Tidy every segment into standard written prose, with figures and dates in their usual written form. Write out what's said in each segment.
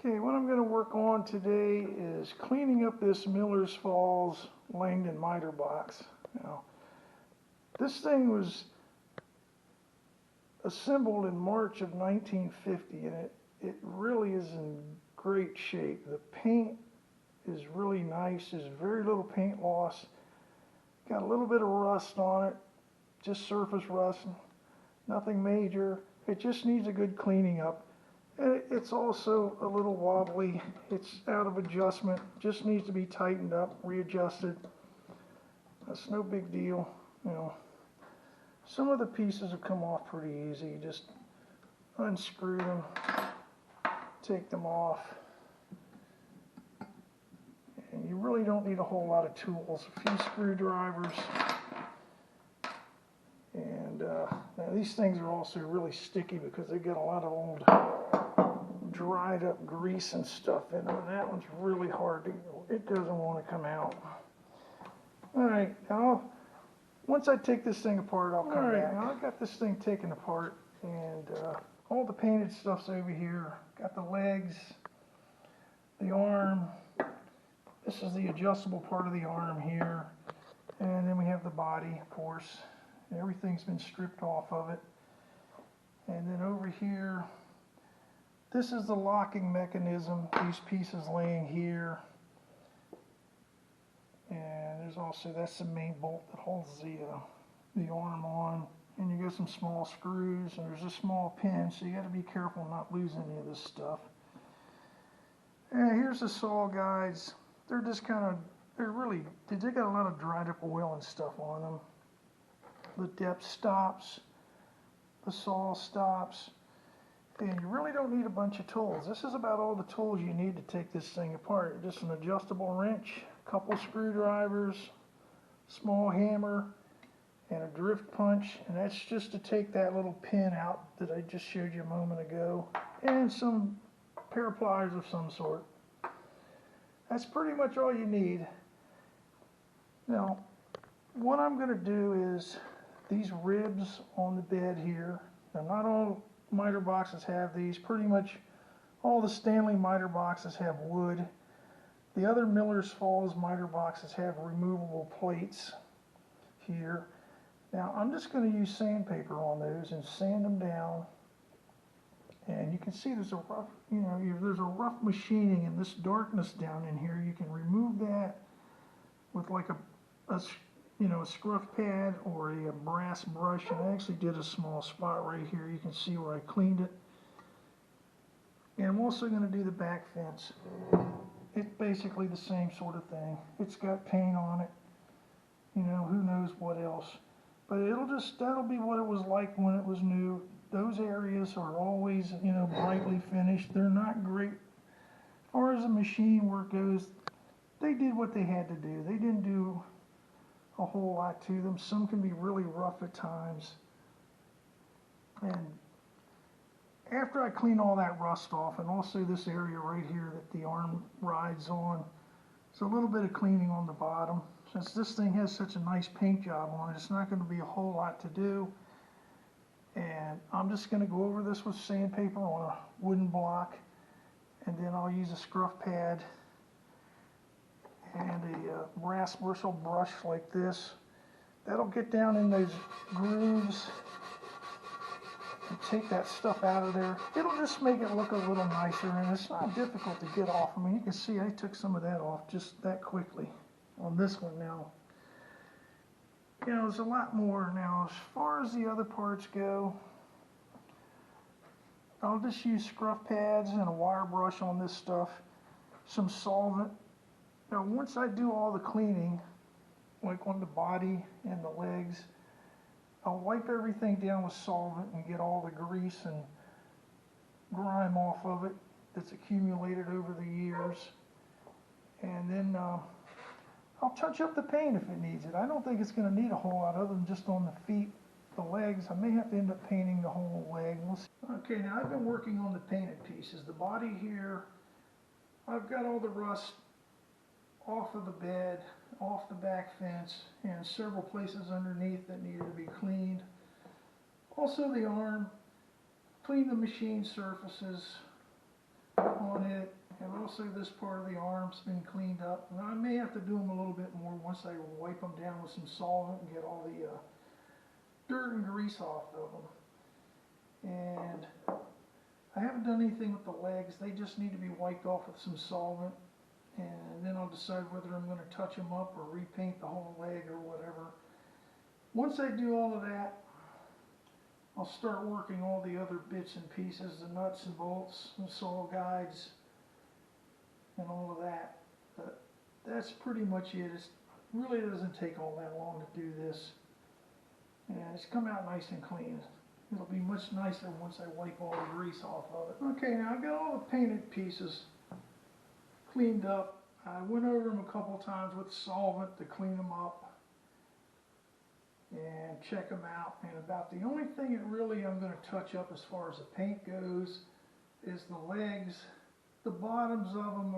Okay, what I'm going to work on today is cleaning up this Miller's Falls Langdon miter box. Now, this thing was assembled in March of 1950, and it really is in great shape. The paint is really nice. There's very little paint loss. Got a little bit of rust on it, just surface rust, nothing major. It just needs a good cleaning up. It's also a little wobbly. It's out of adjustment. Just needs to be tightened up, readjusted. That's no big deal. You know, some of the pieces have come off pretty easy. You just unscrew them, take them off, and you really don't need a whole lot of tools. A few screwdrivers, and now these things are also really sticky because they get a lot of old dried up grease and stuff in them, and that one's really hard to, it doesn't want to come out. Alright, now once I take this thing apart, I'll come back. Now I've got this thing taken apart, and all the painted stuff's over here. Got the legs, the arm, this is the adjustable part of the arm here, and then we have the body, of course. Everything's been stripped off of it. And then over here, this is the locking mechanism, these pieces laying here. And there's also, that's the main bolt that holds the arm on. And you got some small screws, and there's a small pin, so you got to be careful not losing any of this stuff. And here's the saw guides. They're just kind of, they got a lot of dried up oil and stuff on them. The depth stops, the saw stops. And you really don't need a bunch of tools. This is about all the tools you need to take this thing apart. Just an adjustable wrench, a couple screwdrivers, small hammer, and a drift punch. And that's just to take that little pin out that I just showed you a moment ago. And some pair of pliers of some sort. That's pretty much all you need. Now, what I'm going to do is these ribs on the bed here. Now, not all miter boxes have these. Pretty much all the Stanley miter boxes have wood. The other Miller's Falls miter boxes have removable plates here. Now I'm just going to use sandpaper on those and sand them down. And you can see there's a rough, there's a rough machining in this darkness down in here. You can remove that with like a scruff pad or a brass brush, and I actually did a small spot right here. You can see where I cleaned it. And I'm also going to do the back fence. It's basically the same sort of thing. It's got paint on it, who knows what else. But that'll be what it was like when it was new. Those areas are always, brightly finished. They're not great. As far as the machine work goes, they did what they had to do. They didn't do a whole lot to them. Some can be really rough at times. And after I clean all that rust off, and also this area right here that the arm rides on, it's a little bit of cleaning on the bottom. Since this thing has such a nice paint job on it, it's not going to be a whole lot to do. And I'm just going to go over this with sandpaper on a wooden block, and then I'll use a scruff pad and a brass bristle brush like this. That'll get down in those grooves and take that stuff out of there. It'll just make it look a little nicer, and it's not difficult to get off. I mean, you can see I took some of that off just that quickly on this one now. There's a lot more now. As far as the other parts go, I'll just use scruff pads and a wire brush on this stuff, some solvent. Now, once I do all the cleaning, like on the body and the legs, I'll wipe everything down with solvent and get all the grease and grime off of it that's accumulated over the years. And then I'll touch up the paint if it needs it. I don't think it's going to need a whole lot other than just on the feet, the legs. I may have to end up painting the whole leg. We'll see. Okay, now I've been working on the painted pieces. The body here, I've got all the rust off of the bed, off the back fence, and several places underneath that needed to be cleaned. Also the arm, clean the machine surfaces on on it. And also this part of the arm's been cleaned up. And I may have to do them a little bit more once I wipe them down with some solvent and get all the dirt and grease off of them. And I haven't done anything with the legs. They just need to be wiped off with some solvent. And then I'll decide whether I'm going to touch them up or repaint the whole leg or whatever. Once I do all of that, I'll start working all the other bits and pieces, the nuts and bolts, the saw guides, and all of that. But that's pretty much it. It really doesn't take all that long to do this. And it's come out nice and clean. It'll be much nicer once I wipe all the grease off of it. Okay, now I've got all the painted pieces cleaned up. I went over them a couple times with solvent to clean them up and check them out. And about the only thing that really I'm going to touch up as far as the paint goes is the legs. The bottoms of them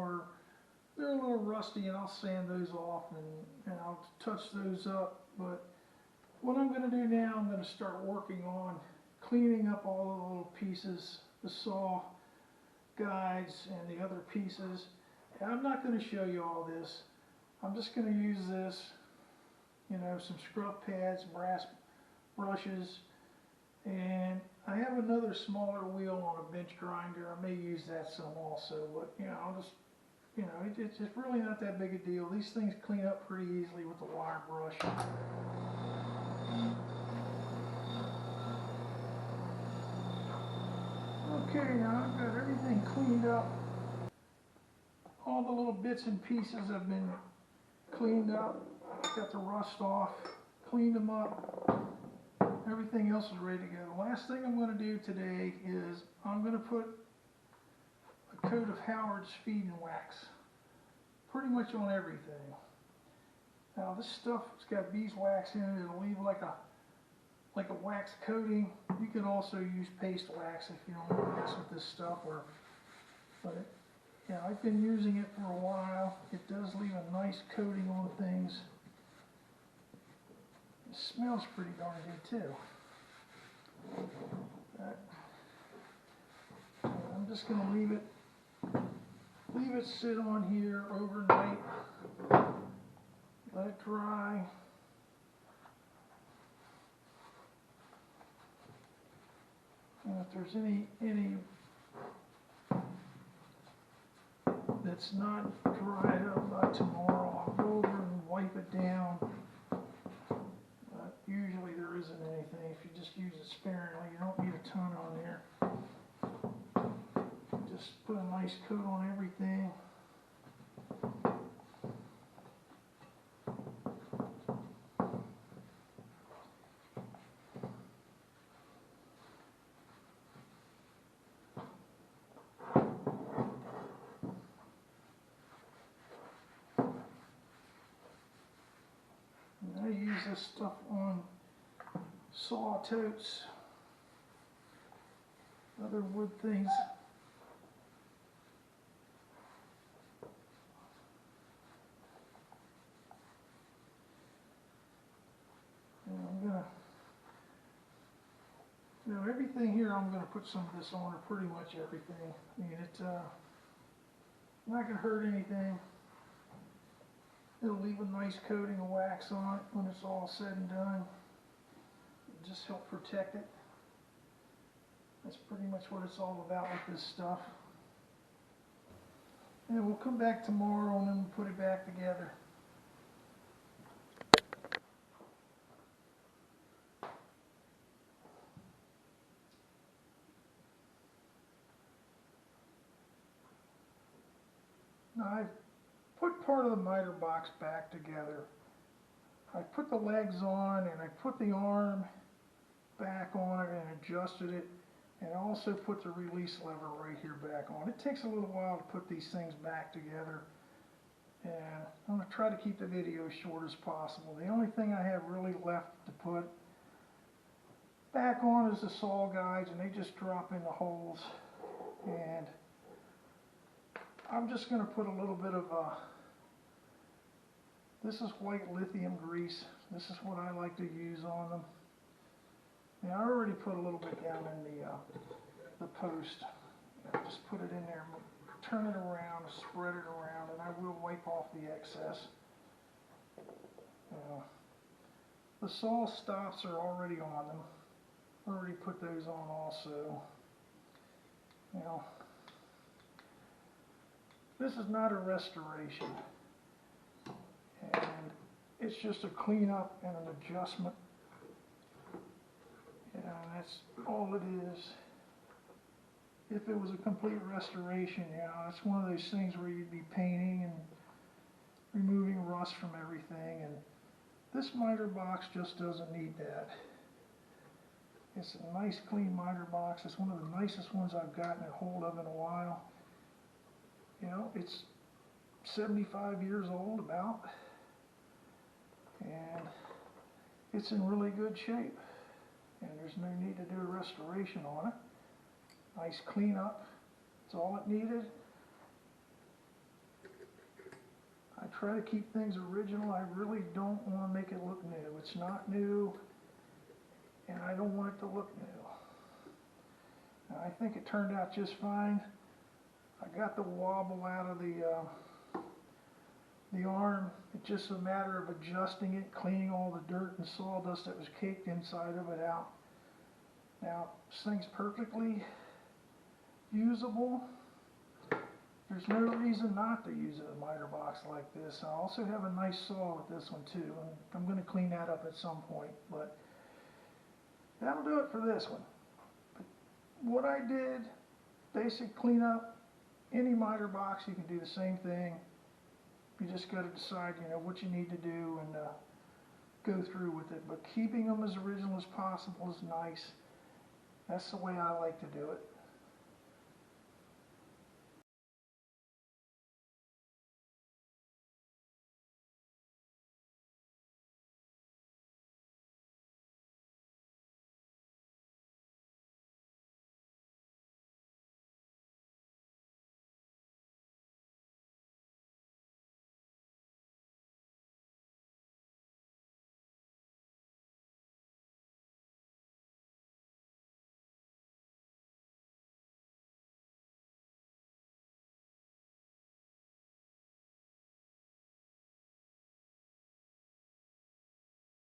they're a little rusty, and I'll sand those off and I'll touch those up. But what I'm going to do now, I'm going to start working on cleaning up all the little pieces, the saw guides and the other pieces. And I'm not going to show you all this. I'm just going to use this, you know, some scrub pads, brass brushes, and I have another smaller wheel on a bench grinder. I may use that some also, but you know, I'll just, you know, it's really not that big a deal. These things clean up pretty easily with the wire brush. Okay, now I've got everything cleaned up. All the little bits and pieces have been cleaned up. Got the rust off, cleaned them up. Everything else is ready to go. The last thing I'm going to do today is I'm going to put a coat of Howard's feed and wax pretty much on everything. Now this stuff, it's got beeswax in it. It'll leave like a wax coating. You can also use paste wax if you don't want to mess with this stuff. But yeah, I've been using it for a while. It does leave a nice coating on things. It smells pretty darn good too. I'm just going to leave it sit on here overnight. Let it dry. And if there's any that's not dried up by tomorrow, I'll go over and wipe it down. Usually there isn't anything. If you just use it sparingly, you don't need a ton on there. Just put a nice coat on everything. I use this stuff on saw totes, other wood things. And I'm gonna, you know, everything here I'm gonna put some of this on, or pretty much everything. I mean, it's not gonna hurt anything. It'll leave a nice coating of wax on it when it's all said and done. It'll just help protect it. That's pretty much what it's all about with this stuff. And we'll come back tomorrow and then we'll put it back together. Now I've put part of the miter box back together. I put the legs on and I put the arm back on it and adjusted it, and I also put the release lever right here back on. It takes a little while to put these things back together, and I'm going to try to keep the video short as possible. The only thing I have really left to put back on is the saw guides, and they just drop in the holes. And I'm just going to put a little bit of this is white lithium grease. This is what I like to use on them. Now I already put a little bit down in the post. Just put it in there, turn it around, spread it around, and I will wipe off the excess. The saw stops are already on them. I already put those on also. Now, this is not a restoration, and it's just a cleanup and an adjustment. And that's all it is. If it was a complete restoration, it's one of those things where you'd be painting and removing rust from everything, and this miter box just doesn't need that. It's a nice clean miter box. It's one of the nicest ones I've gotten a hold of in a while. It's 75 years old about, and it's in really good shape, and there's no need to do a restoration on it. Nice cleanup, that's all it needed. I try to keep things original. I really don't want to make it look new. It's not new, and I don't want it to look new. And I think it turned out just fine. I got the wobble out of the arm. It's just a matter of adjusting it, cleaning all the dirt and sawdust that was caked inside of it out. Now, this thing's perfectly usable. There's no reason not to use a miter box like this. I also have a nice saw with this one too, and I'm going to clean that up at some point, but that'll do it for this one. But what I did, basic cleanup, any miter box, you can do the same thing. You just got to decide, what you need to do and go through with it. But keeping them as original as possible is nice. That's the way I like to do it.